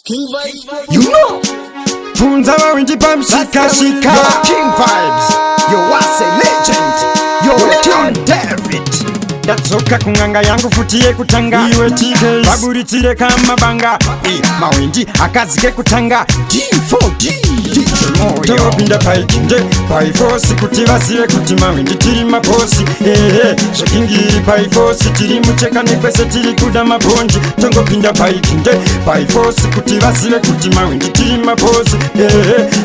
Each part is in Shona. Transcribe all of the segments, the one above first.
King Vibes, you know. Funza wa winji pam shika shika. Yo, King Vibes, yo wase legend, yo King David. Datsoka kunganga yangu futie kutanga. Iwe TKs baburitsire kama banga. Mawinji akazike kutanga. D4D Togo pinda paikinje pai force kuti vasire kuti mawindi tiri maposi. Shakingiri pai force tiri mucheka nekwese tiri kuda mabonji. Tongo pinda paikinje pai force kuti vasire kuti mawindi tiri maposi.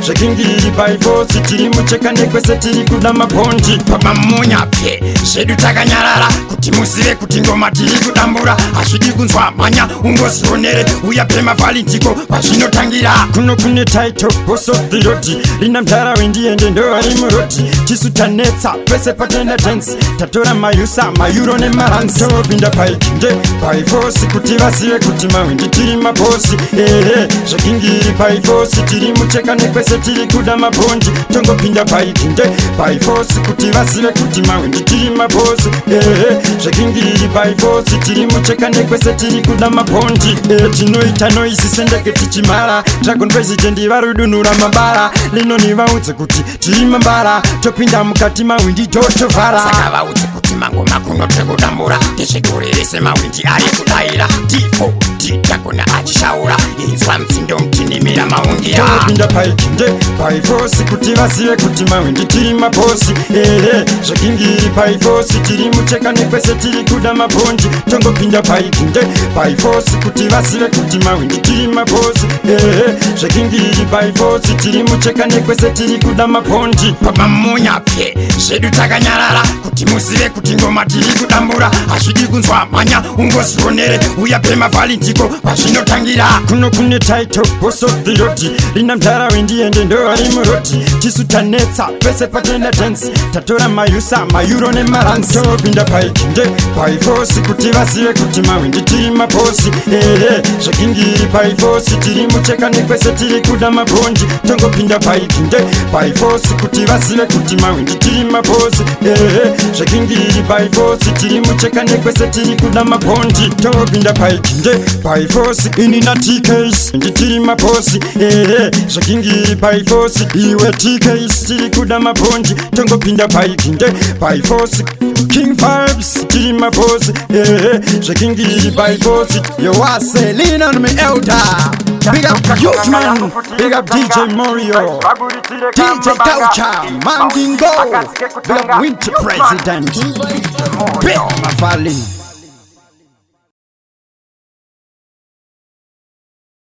Shakingiri pai force tiri mucheka nekwese tiri kuda mabonji. Papa munya pye shedu takanyarara kuti muzive kuti ngoma tiri kudambura. Ashidi kunzwa manya ungosionere uya pema valintiko vazvinotangira. Kuno kune title boss of the road. Lina mtara wendi ende ndo ari muroti. Chisu tanetsa pese patenda dance. Tatora mayusa mayuro ne maransi. Togo pinda paikinje pai force kuti vasire kuti mawindi tiri maposi. Shakingiri pai force tiri mucheka nekwese tiri kuda mabonji. Tongo pinda paikinje pai force kuti vasire kuti mawindi tiri maposi. Shakingiri pai force tiri mucheka nekwese tiri kuda mabonji. Tinoita noisi sendeke tichimara. Dragon president varudunura mabara. Lino ni vaudze kuti tiri mambara. Topinda mukati mawindi totovhara. Saka vaudze kuti mangoma kuno tekudambura. Tichikurese mawindi ari kudaira. D4D takona achishaura. Inzwa mtsindo mtinimira maungira. Topinda paikinje pai force kuti vazive kuti mawindi tiri maposi. Shakingiri pai force tiri mucheka nekwese tiri kuda mabonji. Tongo pinda paikinje pai force kuti vazive kuti mawindi tiri maposi. Shakingiri pai force tiri mucheka nekwese tiri kuda mabonji. Papa munya pye shedu takanyarara kuti muzive kuti ngoma tiri kudambura. Ashidi kunzwa manya ungosionere uya pema valintiko vazvinotangira. Kuno kune title boss of the road. Lina mtara wendi ende ndo ari muroti. Chisu tanetsa pese patenda dance. Tatora mayusa mayuro ne maransi. Togo pinda paikinje pai force kuti vazive kuti mawindi tiri maposi. Shakingiri pai force tiri mucheka nekwese tiri kuda mabonji. Tongo pinda paikinje pai force kuti vazive kuti mawindi tiri maposi. Shakingiri pai force tiri mucheka nekwese tiri kuda mabonji. Togo pinda paikinje pai force inina TKs ndi tiri maposi. Shakingiri pai force iwe TKs tiri kuda mabonji. Tongo pinda paikinje pai force King Vibes tiri maposi. Shakingiri pai force yo wase lean on me elder. Big up Youth Man, big up DJ Mario, DJ Toucha, Mandingo, big up Winter President, Bill Mafali.